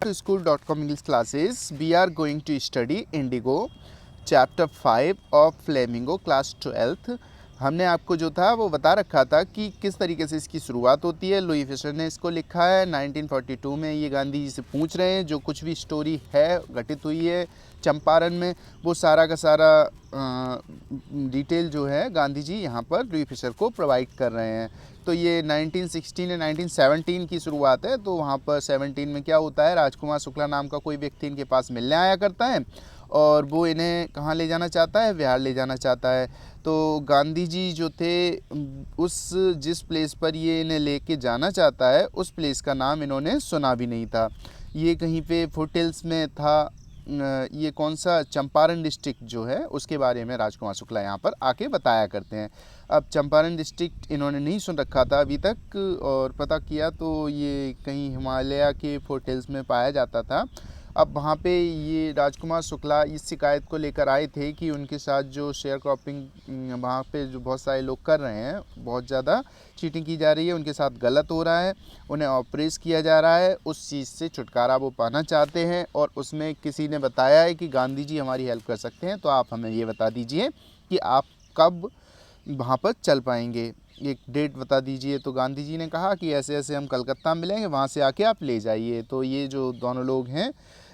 To school.com English classes, we are going to study Indigo chapter 5 of Flamingo class 12th। हमने आपको जो था वो बता रखा था कि किस तरीके से इसकी शुरुआत होती है। लुई फिशर ने इसको लिखा है 1942 में। ये गांधी जी से पूछ रहे हैं जो कुछ भी स्टोरी है घटित हुई है चंपारण में, वो सारा का सारा डिटेल जो है गांधी जी यहाँ पर लुई फिशर को प्रोवाइड कर रहे हैं। तो ये 1916 या 1917 की शुरुआत है। तो वहाँ पर 17 में क्या होता है, राजकुमार शुक्ला नाम का कोई व्यक्ति इनके पास मिलने आया करता है और वो इन्हें कहाँ ले जाना चाहता है, बिहार ले जाना चाहता है। तो गांधी जी जो थे उस जिस प्लेस पर ये इन्हें लेके जाना चाहता है उस प्लेस का नाम इन्होंने सुना भी नहीं था। ये कहीं पे फुटहिल्स में था। ये कौन सा चंपारण डिस्ट्रिक्ट जो है उसके बारे में राजकुमार शुक्ला यहाँ पर आके बताया करते हैं। अब चंपारण डिस्ट्रिक्ट इन्होंने नहीं सुन रखा था अभी तक, और पता किया तो ये कहीं हिमालय के फुटहिल्स में पाया जाता था। अब वहाँ पे ये राजकुमार शुक्ला इस शिकायत को लेकर आए थे कि उनके साथ जो शेयर क्रॉपिंग वहाँ पे जो बहुत सारे लोग कर रहे हैं, बहुत ज़्यादा चीटिंग की जा रही है, उनके साथ गलत हो रहा है, उन्हें ऑपरेस किया जा रहा है, उस चीज़ से छुटकारा वो पाना चाहते हैं। और उसमें किसी ने बताया है कि गांधी जी हमारी हेल्प कर सकते हैं, तो आप हमें ये बता दीजिए कि आप कब वहाँ पर चल पाएंगे, एक डेट बता दीजिए। तो गांधी जी ने कहा कि ऐसे ऐसे हम कलकत्ता में मिलेंगे, वहाँ से आके आप ले जाइए। तो ये जो दोनों लोग हैं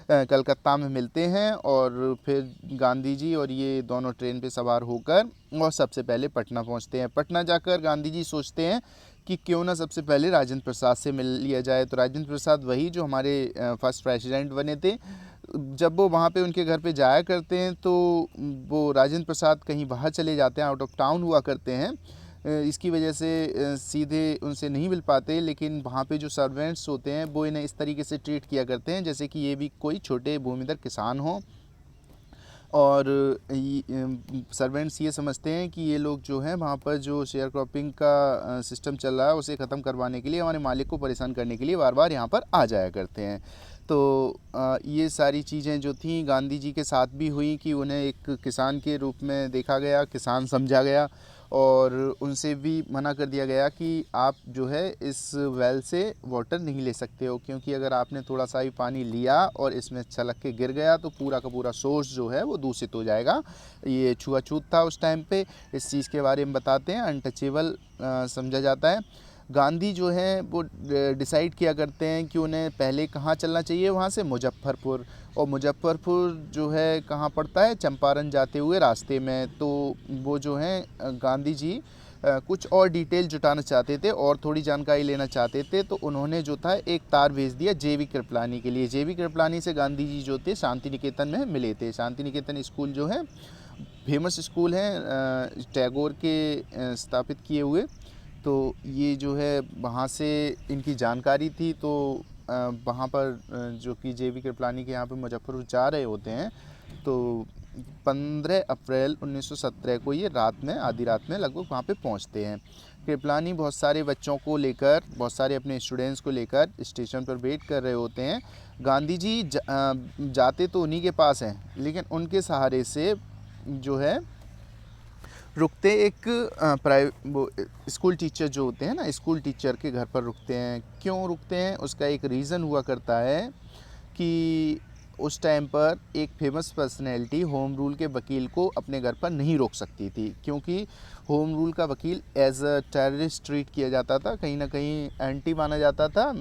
कलकत्ता में मिलते हैं और फिर गांधी जी और ये दोनों ट्रेन पे सवार होकर और सबसे पहले पटना पहुंचते हैं। पटना जाकर गांधी जी सोचते हैं कि क्यों ना सबसे पहले राजेंद्र प्रसाद से मिल लिया जाए। तो राजेंद्र प्रसाद वही जो हमारे फर्स्ट प्रेसिडेंट बने थे। जब वो वहाँ पे उनके घर पे जाया करते हैं तो वो राजेंद्र प्रसाद कहीं बाहर चले जाते हैं, आउट ऑफ टाउन हुआ करते हैं। इसकी वजह से सीधे उनसे नहीं मिल पाते, लेकिन वहाँ पे जो सर्वेंट्स होते हैं वो इन्हें इस तरीके से ट्रीट किया करते हैं जैसे कि ये भी कोई छोटे भूमिधर किसान हों। और सर्वेंट्स ये समझते हैं कि ये लोग जो हैं वहाँ पर जो शेयर क्रॉपिंग का सिस्टम चल रहा है उसे ख़त्म करवाने के लिए, हमारे मालिक को परेशान करने के लिए बार बार यहाँ पर आ जाया करते हैं। तो ये सारी चीज़ें जो थी गांधी जी के साथ भी हुई कि उन्हें एक किसान के रूप में देखा गया, किसान समझा गया और उनसे भी मना कर दिया गया कि आप जो है इस वेल से वाटर नहीं ले सकते हो, क्योंकि अगर आपने थोड़ा सा भी पानी लिया और इसमें छलक के गिर गया तो पूरा का पूरा सोर्स जो है वो दूषित हो जाएगा। ये छुआछूत था उस टाइम पे। इस चीज़ के बारे में बताते हैं, अनटचेबल समझा जाता है। गांधी जो है वो डिसाइड किया करते हैं कि उन्हें पहले कहाँ चलना चाहिए, वहाँ से मुजफ्फरपुर। और मुजफ्फरपुर जो है कहाँ पड़ता है, चंपारण जाते हुए रास्ते में। तो वो जो है गांधी जी कुछ और डिटेल जुटाना चाहते थे और थोड़ी जानकारी लेना चाहते थे। तो उन्होंने जो था एक तार भेज दिया जेवी कृपलानी के लिए। जेवी कृपलानी से गांधी जी जो थे शांति निकेतन में मिले थे। शांति निकेतन स्कूल जो है फेमस स्कूल है, टैगोर के स्थापित किए हुए। तो ये जो है वहाँ से इनकी जानकारी थी। तो वहाँ पर जो कि जेवी कृपलानी के यहाँ पे मुजफ्फरपुर जा रहे होते हैं। तो 15 अप्रैल 1917 को ये रात में, आधी रात में लगभग वहाँ पे पहुँचते हैं। कृपलानी बहुत सारे बच्चों को लेकर, बहुत सारे अपने स्टूडेंट्स को लेकर स्टेशन पर वेट कर रहे होते हैं। गांधी जी जाते तो उन्हीं के पास हैं, लेकिन उनके सहारे से जो है रुकते एक वो स्कूल टीचर जो होते हैं ना, स्कूल टीचर के घर पर रुकते हैं। क्यों रुकते हैं उसका एक रीज़न हुआ करता है कि उस टाइम पर एक फेमस पर्सनैलिटी होम रूल के वकील को अपने घर पर नहीं रोक सकती थी, क्योंकि होम रूल का वकील एज अ टेररिस्ट ट्रीट किया जाता था, कहीं ना कहीं एंटी माना जाता था।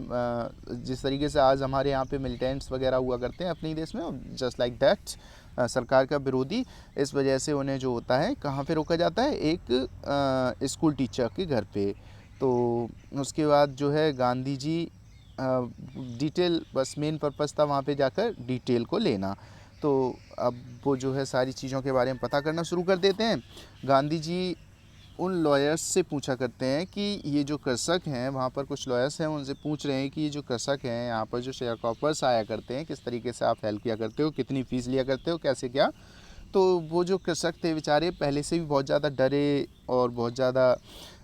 जिस तरीके से आज हमारे यहाँ पे मिलिटेंट्स वगैरह हुआ करते हैं अपने देश में, जस्ट लाइक दैट सरकार का विरोधी। इस वजह से उन्हें जो होता है कहाँ पे रोका जाता है, एक स्कूल टीचर के घर पे। तो उसके बाद जो है गांधी जी डिटेल, बस मेन पर्पस था वहाँ पे जाकर डिटेल को लेना। तो अब वो जो है सारी चीज़ों के बारे में पता करना शुरू कर देते हैं। गांधी जी उन लॉयर्स से पूछा करते हैं कि ये जो कृषक हैं, वहाँ पर कुछ लॉयर्स हैं, उनसे पूछ रहे हैं कि ये जो कृषक हैं यहाँ पर जो शेयर क्रॉपर्स आया करते हैं, किस तरीके से आप हेल्प किया करते हो, कितनी फ़ीस लिया करते हो, कैसे क्या। तो वो जो कृषक थे बेचारे पहले से भी बहुत ज़्यादा डरे और बहुत ज़्यादा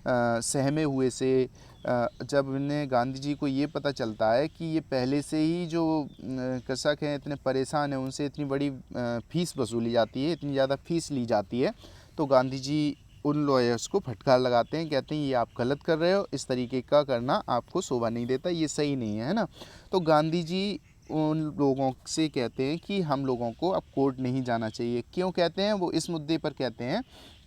सहमे हुए से। जब इन्हें गांधी जी को ये पता चलता है कि ये पहले से ही जो कृषक हैं इतने परेशान हैं, उनसे इतनी बड़ी फ़ीस वसूली जाती है, इतनी ज़्यादा फ़ीस ली जाती है, तो गांधी जी उन लॉयर्स को फटकार लगाते हैं, कहते हैं ये आप गलत कर रहे हो, इस तरीके का करना आपको शोभा नहीं देता, ये सही नहीं है, है ना। तो गांधी जी उन लोगों से कहते हैं कि हम लोगों को अब कोर्ट नहीं जाना चाहिए। क्यों कहते हैं वो? इस मुद्दे पर कहते हैं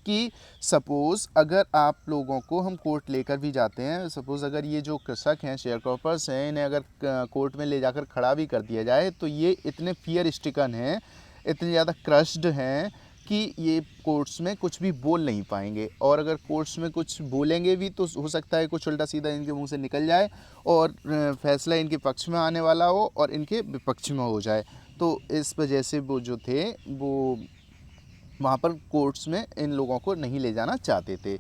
कि सपोज़ अगर आप लोगों को हम कोर्ट लेकर भी जाते हैं, सपोज़ अगर ये जो कृषक हैं, शेयर क्रॉपर्स हैं, इन्हें अगर कोर्ट में ले जाकर खड़ा भी कर दिया जाए तो ये इतने फियर स्टिकन हैं, इतने ज़्यादा क्रश्ड हैं कि ये कोर्ट्स में कुछ भी बोल नहीं पाएंगे। और अगर कोर्ट्स में कुछ बोलेंगे भी तो हो सकता है कुछ उल्टा सीधा इनके मुंह से निकल जाए और फैसला इनके पक्ष में आने वाला हो और इनके विपक्ष में हो जाए। तो इस वजह से वो जो थे वो वहाँ पर कोर्ट्स में इन लोगों को नहीं ले जाना चाहते थे।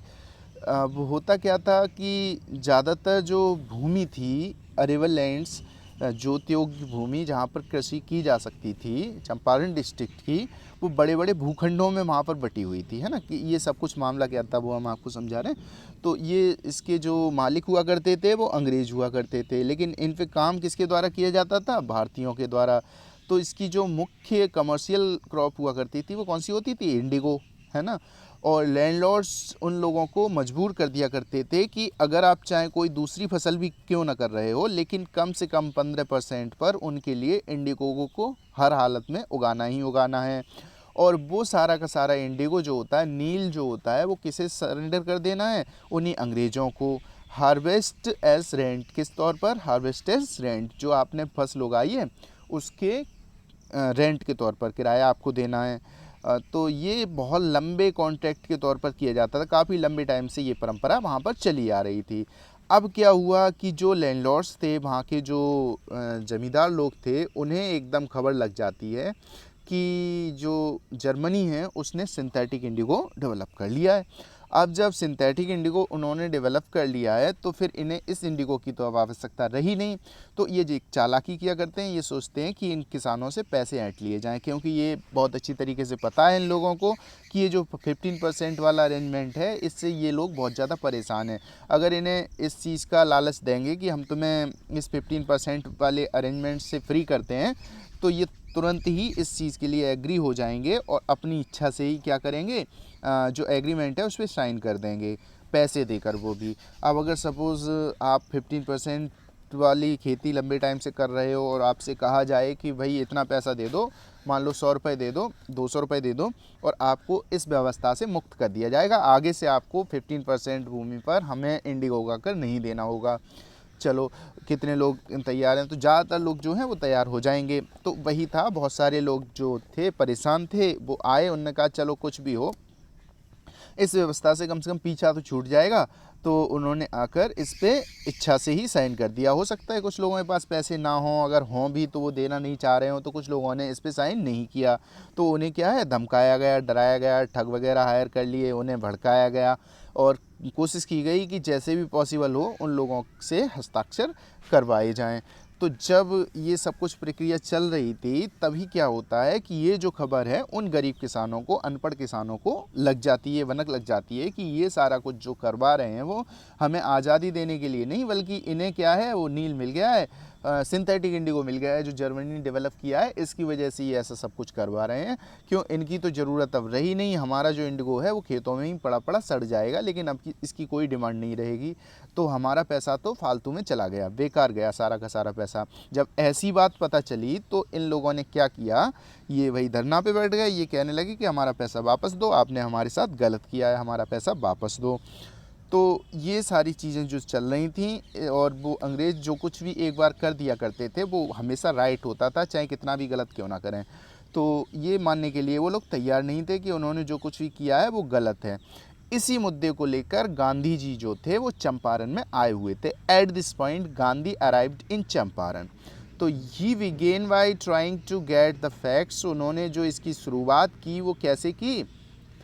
अब होता क्या था कि ज़्यादातर जो भूमि थी, अरेवल लैंड्स, ज्योति योग्य भूमि जहाँ पर कृषि की जा सकती थी, चंपारण डिस्ट्रिक्ट की, वो बड़े बड़े भूखंडों में वहाँ पर बटी हुई थी, है ना। कि ये सब कुछ मामला क्या था वो हम आपको समझा रहे हैं। तो ये इसके जो मालिक हुआ करते थे वो अंग्रेज़ हुआ करते थे, लेकिन इन पे काम किसके द्वारा किया जाता था? भारतीयों के द्वारा। तो इसकी जो मुख्य कमर्शियल क्रॉप हुआ करती थी वो कौन सी होती थी? इंडिगो, है ना। और लैंडलॉर्ड्स उन लोगों को मजबूर कर दिया करते थे कि अगर आप चाहे कोई दूसरी फसल भी क्यों ना कर रहे हो, लेकिन कम से कम 15% पर उनके लिए इंडिगो को हर हालत में उगाना ही उगाना है। और वो सारा का सारा इंडिगो जो होता है, नील जो होता है, वो किसे सरेंडर कर देना है? उन्हीं अंग्रेज़ों को। हार्वेस्ट एज रेंट, किस तौर पर? हार्वेस्ट एज रेंट, जो आपने फसल उगाई है उसके रेंट के तौर पर, किराया आपको देना है। तो ये बहुत लंबे कॉन्ट्रैक्ट के तौर पर किया जाता था, काफ़ी लंबे टाइम से ये परंपरा वहाँ पर चली आ रही थी। अब क्या हुआ कि जो लैंडलॉर्ड्स थे, वहाँ के जो ज़मींदार लोग थे, उन्हें एकदम खबर लग जाती है कि जो जर्मनी है उसने सिंथेटिक इंडिगो डेवलप कर लिया है। अब जब सिंथेटिक इंडिगो उन्होंने डेवलप कर लिया है तो फिर इन्हें इस इंडिगो की तो अब आवश्यकता रही नहीं। तो ये जो चालाकी किया करते हैं, ये सोचते हैं कि इन किसानों से पैसे ऐंठ लिए जाएं, क्योंकि ये बहुत अच्छी तरीके से पता है इन लोगों को कि ये जो 15% वाला अरेंजमेंट है इससे ये लोग बहुत ज़्यादा परेशान हैं। अगर इन्हें इस चीज़ का लालच देंगे कि हम तुम्हें इस 15% वाले अरेंजमेंट से फ्री करते हैं, तो ये तुरंत ही इस चीज़ के लिए एग्री हो जाएंगे और अपनी इच्छा से ही क्या करेंगे, जो एग्रीमेंट है उस पर साइन कर देंगे, पैसे देकर वो भी। अब अगर सपोज़ आप 15% वाली खेती लंबे टाइम से कर रहे हो और आपसे कहा जाए कि भाई इतना पैसा दे दो, मान लो 100 रुपये दे दो, 200 रुपये दे दो, और आपको इस व्यवस्था से मुक्त कर दिया जाएगा, आगे से आपको 15% भूमि पर हमें इंडिगो उगाकर नहीं देना होगा। चलो कितने लोग तैयार हैं? तो ज़्यादातर लोग जो हैं वो तैयार हो जाएंगे। तो वही था, बहुत सारे लोग जो थे परेशान थे, वो आए, उन्होंने कहा चलो कुछ भी हो, इस व्यवस्था से कम पीछा तो छूट जाएगा। तो उन्होंने आकर इस पे इच्छा से ही साइन कर दिया। हो सकता है कुछ लोगों के पास पैसे ना हों, अगर हों भी तो वो देना नहीं चाह रहे हों, तो कुछ लोगों ने इस पे साइन नहीं किया। तो उन्हें क्या है, धमकाया गया, डराया गया, ठग वगैरह हायर कर लिए, उन्हें भड़काया गया और कोशिश की गई कि जैसे भी पॉसिबल हो उन लोगों से हस्ताक्षर करवाए जाएं। तो जब ये सब कुछ प्रक्रिया चल रही थी तभी क्या होता है कि ये जो खबर है उन गरीब किसानों को, अनपढ़ किसानों को लग जाती है, भनक लग जाती है कि ये सारा कुछ जो करवा रहे हैं वो हमें आज़ादी देने के लिए नहीं, बल्कि इन्हें क्या है, वो नील मिल गया है, सिंथेटिक इंडिगो मिल गया है जो जर्मनी ने डेवलप किया है, इसकी वजह से ये ऐसा सब कुछ करवा रहे हैं। क्यों? इनकी तो ज़रूरत अब रही नहीं, हमारा जो इंडिगो है वो खेतों में ही पड़ा पड़ा सड़ जाएगा, लेकिन अब इसकी कोई डिमांड नहीं रहेगी, तो हमारा पैसा तो फालतू में चला गया, बेकार गया सारा का सारा पैसा। जब ऐसी बात पता चली तो इन लोगों ने क्या किया, ये वही धरना पे बैठ गए, ये कहने लगे कि हमारा पैसा वापस दो, आपने हमारे साथ गलत किया है, हमारा पैसा वापस दो। तो ये सारी चीज़ें जो चल रही थी, और वो अंग्रेज़ जो कुछ भी एक बार कर दिया करते थे वो हमेशा राइट होता था, चाहे कितना भी गलत क्यों ना करें। तो ये मानने के लिए वो लोग तैयार नहीं थे कि उन्होंने जो कुछ भी किया है वो गलत है। इसी मुद्दे को लेकर गांधी जी जो थे वो चंपारण में आए हुए थे। At this point Gandhi arrived in Champaran. तो he began by trying to get the facts. उन्होंने जो इसकी शुरुआत की वो कैसे की,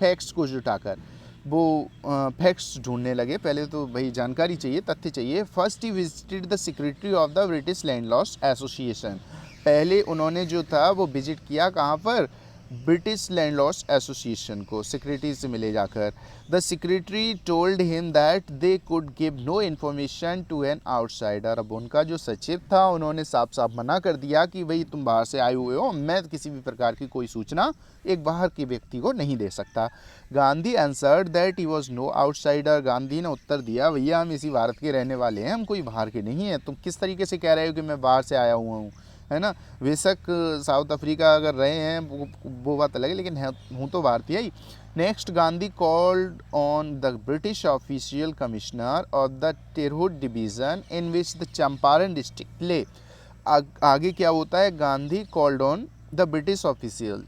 फैक्ट्स को जुटाकर वो फैक्ट्स ढूंढने लगे। पहले तो भाई जानकारी चाहिए, तथ्य चाहिए। First he visited the secretary of the British landlords association. पहले उन्होंने जो था वो विजिट किया कहाँ पर, ब्रिटिश लैंडलॉर्ड्स एसोसिएशन को, सेक्रेटरी से मिले जाकर। The secretary told him that they could give no information to an outsider. अब उनका जो सचिव था उन्होंने साफ साफ मना कर दिया कि भाई तुम बाहर से आए हुए हो, मैं किसी भी प्रकार की कोई सूचना एक बाहर के व्यक्ति को नहीं दे सकता। Gandhi answered that he was no outsider. Gandhi ने उत्तर दिया, भैया हम इसी भारत के रहने वाले हैं, हम कोई बाहर के नहीं हैं, तुम किस तरीके से कह रहे हो कि मैं बाहर से आया हुआ हूँ, है ना। बेशक साउथ अफ्रीका अगर रहे हैं वो बात अलग है, लेकिन हूँ तो भारतीय ही। Next, Gandhi called on the British official commissioner of the Tirhut division in which the Champaran district lay. आगे क्या होता है, Gandhi called on the British official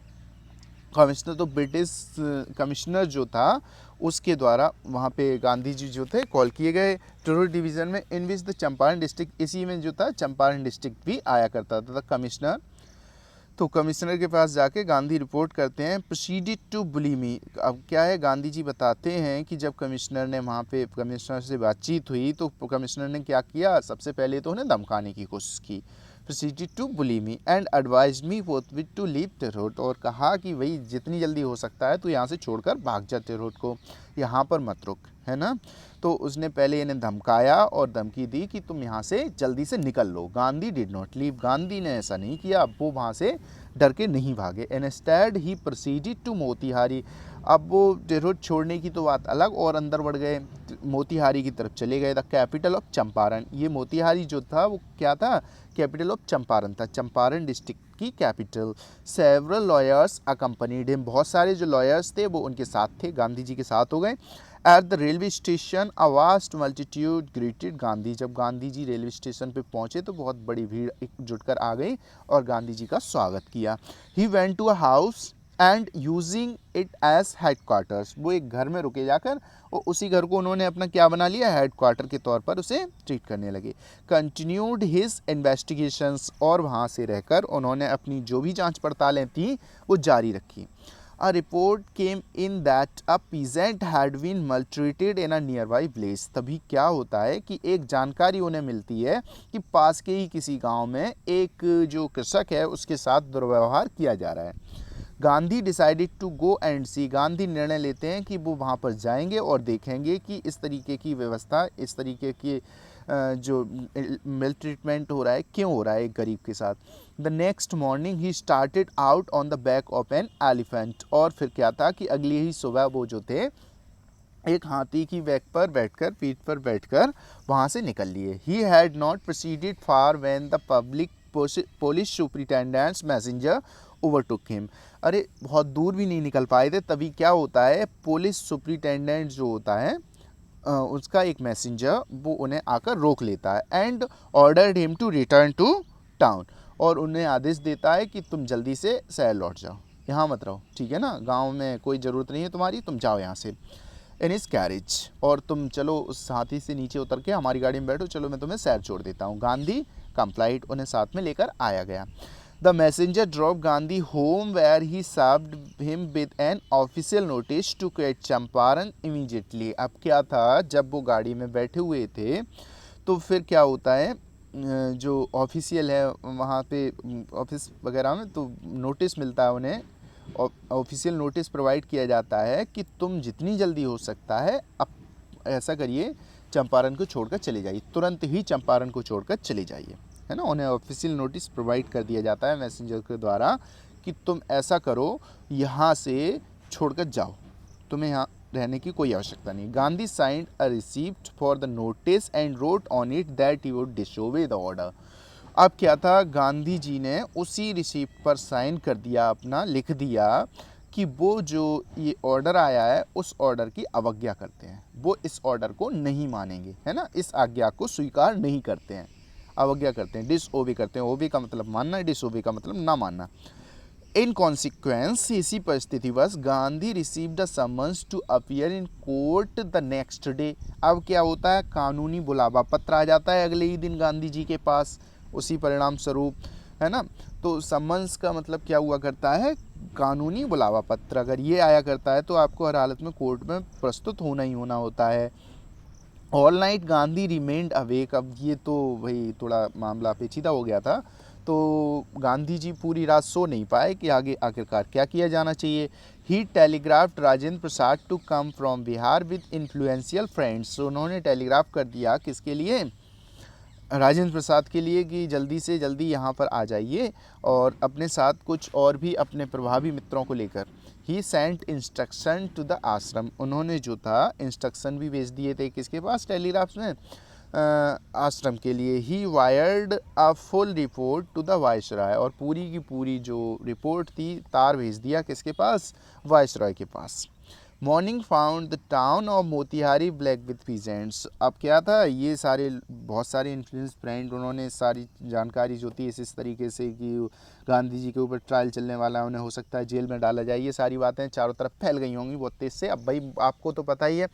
commissioner, तो ब्रिटिश कमिश्नर जो था उसके द्वारा वहाँ पे गांधी जी जो थे कॉल किए गए टिरहुट डिवीज़न में, इन विच द चंपारण डिस्ट्रिक्ट, इसी में जो था चंपारण डिस्ट्रिक्ट भी आया करता था कमिश्नर। तो कमिश्नर के पास जाके गांधी रिपोर्ट करते हैं, प्रोसीडेड टू बुली मी। अब क्या है, गांधी जी बताते हैं कि जब कमिश्नर ने वहाँ पे कमिश्नर से बातचीत हुई तो कमिश्नर ने क्या किया, सबसे पहले तो उन्हें धमकाने की कोशिश की, proceeded to bully me and advise me forthwith to leave Tirhut, और कहा कि भाई जितनी जल्दी हो सकता है तो यहाँ से छोड़कर भाग जा टिरहुट को, यहाँ पर मत रुक, है ना। तो उसने पहले इन्हें धमकाया और धमकी दी कि तुम यहाँ से जल्दी से निकल लो। Gandhi did not leave, Gandhi ने ऐसा नहीं किया, वो वहाँ से डर के नहीं भागे। Instead he proceeded to Motihari. अब वो टिरहुट छोड़ने की तो बात अलग, और अंदर बढ़ गए, मोतिहारी की तरफ चले गए, द कैपिटल ऑफ चंपारण। ये मोतिहारी जो था वो क्या था, कैपिटल ऑफ चंपारण था, चंपारण डिस्ट्रिक्ट की capital. Several lawyers accompanied him, बहुत सारे जो लॉयर्स थे वो उनके साथ थे, गांधी जी के साथ हो गए। At the railway station a vast multitude greeted Gandhi, जब गांधी जी रेलवे स्टेशन पे पहुंचे तो बहुत बड़ी भीड़ जुटकर आ गई और गांधी जी का स्वागत किया। He went to a house and using it as headquarters, वो एक घर में रुके जाकर और उसी घर को उन्होंने अपना क्या बना लिया, हेड क्वार्टर के तौर पर उसे ट्रीट करने लगे। कंटिन्यूड हिज इन्वेस्टिगेशंस, और वहाँ से रहकर उन्होंने अपनी जो भी जांच पड़तालें थी वो जारी रखी। A report came in that a peasant had been maltreated in a nearby village। तभी क्या होता है कि एक जानकारी उन्हें मिलती है कि पास के ही किसी गांव में एक जो कृषक है उसके साथ दुर्व्यवहार किया जा रहा है। Gandhi decided to go and see, Gandhi निर्णय लेते हैं कि वो वहाँ पर जाएंगे और देखेंगे कि इस तरीके की व्यवस्था, इस तरीके की जो मिल ट्रीटमेंट हो रहा है क्यों हो रहा है एक गरीब के साथ। The next morning he started out on the back of an elephant, और फिर क्या था कि अगली ही सुबह वो जो थे एक हाथी की बैक पर बैठकर, पीठ पर बैठकर वहाँ से निकल लिए। He had not proceeded far when the public police superintendent's messenger overtook him. अरे बहुत दूर भी नहीं निकल पाए थे, तभी क्या होता है, पुलिस सुपरिटेंडेंट जो होता है उसका एक मैसेंजर वो उन्हें आकर रोक लेता है। And ordered him to return to town, और उन्हें आदेश देता है कि तुम जल्दी से शहर लौट जाओ, यहाँ मत रहो, ठीक है ना, गांव में कोई ज़रूरत नहीं है तुम्हारी, तुम जाओ यहाँ से। इन इस कैरेज, और तुम चलो उस हाथी से नीचे उतर के हमारी गाड़ी में बैठो, चलो मैं तुम्हें शहर छोड़ देता हूँ। गांधी कंप्लाइड, उन्हें साथ में लेकर आया गया। The messenger drop Gandhi home where he served him with an official notice to quit Champaran immediately. अब क्या था, जब वो गाड़ी में बैठे हुए थे तो फिर क्या होता है, जो ऑफिशियल है वहाँ पे ऑफिस वगैरह में तो नोटिस मिलता है उन्हें, ऑफिशियल नोटिस प्रोवाइड किया जाता है कि तुम जितनी जल्दी हो सकता है अब ऐसा करिए, चंपारण को छोड़कर चले जाइए, तुरंत ही चंपारण को छोड़कर चले जाइए, है ना। उन्हें ऑफिशियल नोटिस प्रोवाइड कर दिया जाता है मैसेंजर के द्वारा कि तुम ऐसा करो, यहाँ से छोड़कर जाओ, तुम्हें यहाँ रहने की कोई आवश्यकता नहीं। Gandhi signed a receipt for the notice and wrote on it that he would disobey the order. अब क्या था, गांधी जी ने उसी रिसीप्ट पर साइन कर दिया, अपना लिख दिया कि वो जो ये ऑर्डर आया है उस ऑर्डर की अवज्ञा करते हैं, वो इस ऑर्डर को नहीं मानेंगे, है ना, इस आज्ञा को स्वीकार नहीं करते हैं, अवज्ञा करते हैं, डिसओबे करते हैं। ओबे का मतलब मानना, डिसओबे का मतलब ना मानना। इन कॉन्सिक्वेंस, इसी परिस्थिति बस Gandhi received a summons to appear in court the next day. अब क्या होता है, कानूनी बुलावा पत्र आ जाता है अगले ही दिन गांधी जी के पास, उसी परिणाम स्वरूप, है ना। तो समन्स का मतलब क्या हुआ करता है, कानूनी बुलावा पत्र अगर ये आया करता है तो आपको हर हालत में कोर्ट में प्रस्तुत होना ही होना होता है। All night Gandhi remained awake, अब ये तो भाई थोड़ा मामला पेचीदा हो गया था, तो गांधी जी पूरी रात सो नहीं पाए कि आगे आखिरकार क्या किया जाना चाहिए। He telegraphed Rajendra Prasad to come from Bihar with influential friends, उन्होंने टेलीग्राफ कर दिया किसके लिए, राजेंद्र प्रसाद के लिए, कि जल्दी से जल्दी यहाँ पर आ जाइए और अपने साथ कुछ और भी अपने प्रभावी मित्रों को लेकर। ही सेंट इंस्ट्रक्शन टू द आश्रम, उन्होंने जो था इंस्ट्रक्शन भी भेज दिए थे किसके पास, टेलीग्राफ में, आश्रम के लिए। He wired a full report to the viceroy, और पूरी की पूरी जो रिपोर्ट थी तार भेज दिया किसके पास, वायसराय के पास। Morning found the town of Motihari black with peasants. अब क्या था, ये सारे बहुत सारे इन्फ्लुएंस फ्रेंड उन्होंने सारी जानकारी जो थी इस तरीके से कि गांधी जी के ऊपर ट्रायल चलने वाला है, उन्हें हो सकता है जेल में डाला जाए, ये सारी बातें चारों तरफ फैल गई होंगी बहुत तेज़ से। अब भाई आपको तो पता ही है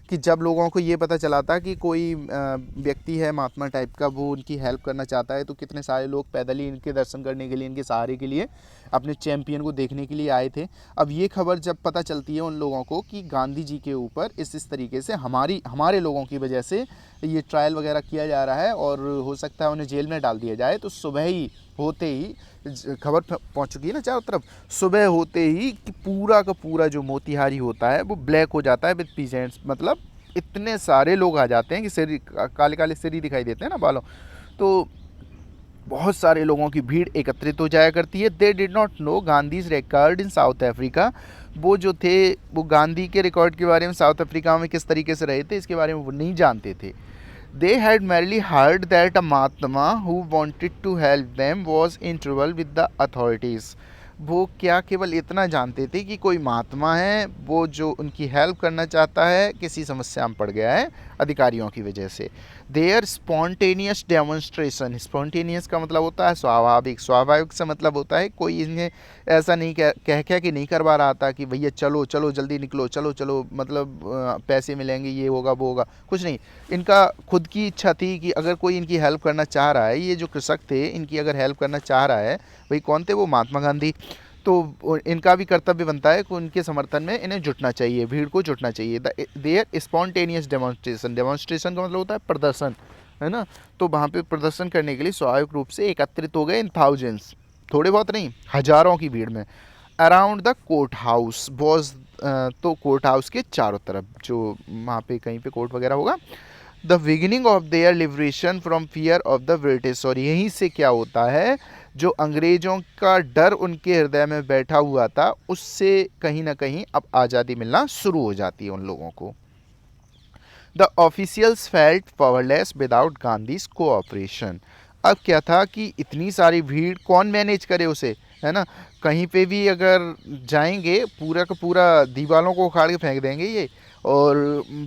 कि जब लोगों को ये पता चला था कि कोई व्यक्ति है महात्मा टाइप का, वो उनकी हेल्प करना चाहता है, तो कितने सारे लोग पैदल ही इनके दर्शन करने के लिए, इनके सहारे के लिए, अपने चैंपियन को देखने के लिए आए थे। अब ये खबर जब पता चलती है उन लोगों को कि गांधी जी के ऊपर इस तरीके से हमारे लोगों की वजह से ये ट्रायल वगैरह किया जा रहा है और हो सकता है उन्हें जेल में डाल दिया जाए, तो सुबह ही होते ही खबर पहुंच चुकी है ना चारों तरफ, सुबह होते ही कि पूरा का पूरा जो मोतिहारी होता है वो ब्लैक हो जाता है विद पीजेंट्स। मतलब इतने सारे लोग आ जाते हैं कि सिर काले काले सिर ही दिखाई देते हैं ना बालों, तो बहुत सारे लोगों की भीड़ एकत्रित हो जाया करती है। They did not know Gandhi's record in south Africa. वो जो थे वो गांधी के रिकॉर्ड के बारे में साउथ अफ्रीका में किस तरीके से रहे थे इसके बारे में वो नहीं जानते थे। They had merely heard that a Mahatma who wanted to help them was in trouble with the authorities. वो क्या केवल इतना जानते थे कि कोई महात्मा है वो जो उनकी हेल्प करना चाहता है किसी समस्या में पड़ गया है अधिकारियों की वजह से। देयर स्पॉन्टेनियस डेमोन्स्ट्रेशन, स्पॉन्टेनियस का मतलब होता है स्वाभाविक, स्वाभाविक से मतलब होता है कोई इन्हें ऐसा नहीं कह के नहीं करवा रहा था कि भैया चलो चलो जल्दी निकलो, चलो चलो मतलब पैसे मिलेंगे, ये होगा वो होगा, कुछ नहीं। इनका खुद की इच्छा थी कि अगर कोई इनकी हेल्प करना चाह रहा है, ये जो कृषक थे इनकी अगर हेल्प करना चाह रहा है, भाई कौन थे वो, महात्मा गांधी, तो इनका भी कर्तव्य बनता है कि उनके समर्थन में इन्हें जुटना चाहिए, भीड़ को जुटना चाहिए। देयर स्पॉन्टेनियस डेमोन्स्ट्रेशन, डेमोन्स्ट्रेशन का मतलब होता है प्रदर्शन, है ना, तो वहाँ पे प्रदर्शन करने के लिए स्वाभाविक रूप से एकत्रित हो गए इन थाउजेंड्स, थोड़े बहुत नहीं हजारों की भीड़ में। Around the court house was, तो कोर्ट हाउस के चारों तरफ जो वहाँ पे कहीं पे कोर्ट वगैरह होगा। The beginning of their liberation from fear of the British, और यहीं से क्या होता है, जो अंग्रेज़ों का डर उनके हृदय में बैठा हुआ था उससे कहीं ना कहीं अब आज़ादी मिलना शुरू हो जाती है उन लोगों को। The officials felt powerless without Gandhi's cooperation. अब क्या था कि इतनी सारी भीड़ कौन मैनेज करे उसे, है ना, कहीं पे भी अगर जाएंगे पूरा का पूरा दीवालों को उखाड़ के फेंक देंगे ये और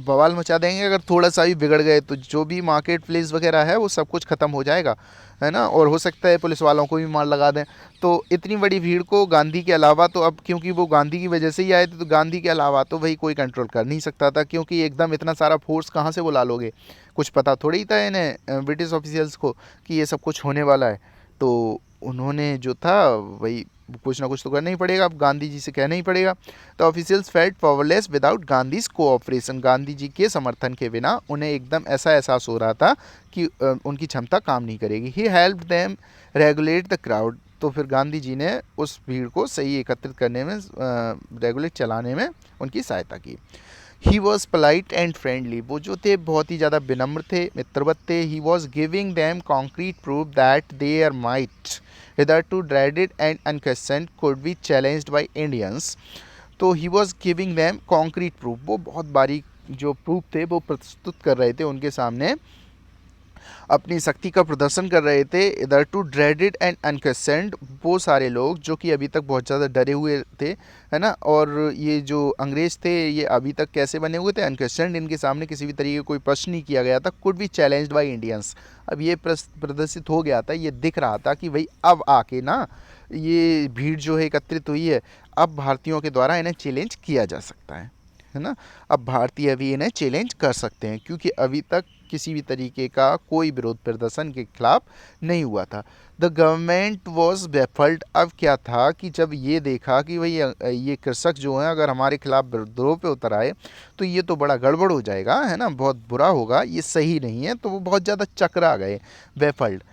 बवाल मचा देंगे। अगर थोड़ा सा भी बिगड़ गए तो जो भी मार्केट प्लेस वगैरह है वो सब कुछ ख़त्म हो जाएगा, है ना, और हो सकता है पुलिस वालों को भी मार लगा दें। तो इतनी बड़ी भीड़ को गांधी के अलावा, तो अब क्योंकि वो गांधी की वजह से ही आए थे तो गांधी के अलावा तो भाई कोई कंट्रोल कर नहीं सकता था, क्योंकि एकदम इतना सारा फोर्स कहाँ से बुला लोगे, कुछ पता थोड़ी था इन्हें ब्रिटिश ऑफिशियल्स को कि ये सब कुछ होने वाला है। तो उन्होंने जो था वही कुछ ना कुछ तो करना ही पड़ेगा, अब गांधी जी से कहना ही पड़ेगा। तो officials felt powerless without Gandhi's cooperation, Gandhi ji के समर्थन के बिना उन्हें एकदम ऐसा एहसास हो रहा था कि उनकी क्षमता काम नहीं करेगी। He help them regulate the crowd, तो फिर गांधी जी ने उस भीड़ को सही एकत्रित करने में, रेगुलेट चलाने में उनकी सहायता की। He was polite and friendly, वो जो थे बहुत ही ज़्यादा विनम्र थे, मित्रवत थे। He was giving them concrete proof that there might hitherto dreaded and unquestioned could be challenged by Indians। तो ही was giving them concrete proof, वो बहुत बारीक जो प्रूफ थे वो प्रस्तुत कर रहे थे उनके सामने, अपनी शक्ति का प्रदर्शन कर रहे थे। इधर टू ड्रेडेड एंड अनक्वेश्चन्ड, वो सारे लोग जो कि अभी तक बहुत ज़्यादा डरे हुए थे, है ना, और ये जो अंग्रेज़ थे ये अभी तक कैसे बने हुए थे, अनक्वेश्चन्ड, इनके सामने किसी भी तरीके का कोई प्रश्न नहीं किया गया था। Could be challenged by Indians, अब ये प्रदर्शित हो गया था, ये दिख रहा था कि भाई अब आके ना ये भीड़ जो है एकत्रित हुई है, अब भारतीयों के द्वारा इन्हें चैलेंज किया जा सकता है ना, अब भारतीय भी इन्हें चैलेंज कर सकते हैं, क्योंकि अभी तक किसी भी तरीके का कोई विरोध प्रदर्शन के खिलाफ नहीं हुआ था। द गवर्नमेंट वॉज बेफल्ड, अब क्या था कि जब ये देखा कि भाई ये कृषक जो हैं अगर हमारे खिलाफ विद्रोह पे उतर आए तो ये तो बड़ा गड़बड़ हो जाएगा, है ना, बहुत बुरा होगा, ये सही नहीं है, तो वो बहुत ज़्यादा चकरा गए, बेफल्ड,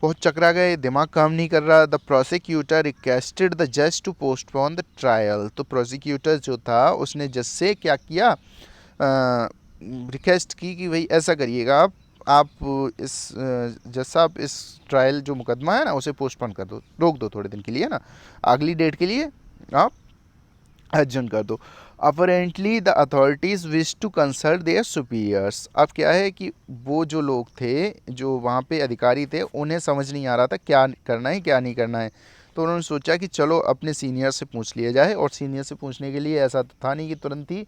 बहुत चकरा गए, दिमाग काम नहीं कर रहा। द प्रोसिक्यूटर रिक्वेस्टेड द जज टू पोस्टपोन द ट्रायल, तो प्रोसिक्यूटर जो था उसने जज से क्या किया, रिक्वेस्ट की कि भाई ऐसा करिएगा आप इस जज साहब इस ट्रायल जो मुकदमा है ना उसे पोस्टपोन कर दो, रोक दो थोड़े दिन के लिए, ना अगली डेट के लिए आप एडजर्न कर दो। Apparently the authorities wish to consult their superiors. अब क्या है कि वो जो लोग थे, जो वहाँ पे अधिकारी थे, उन्हें समझ नहीं आ रहा था क्या करना है क्या नहीं करना है। तो उन्होंने सोचा कि चलो अपने सीनियर से पूछ लिया जाए, और सीनियर से पूछने के लिए ऐसा तो था नहीं कि तुरंत ही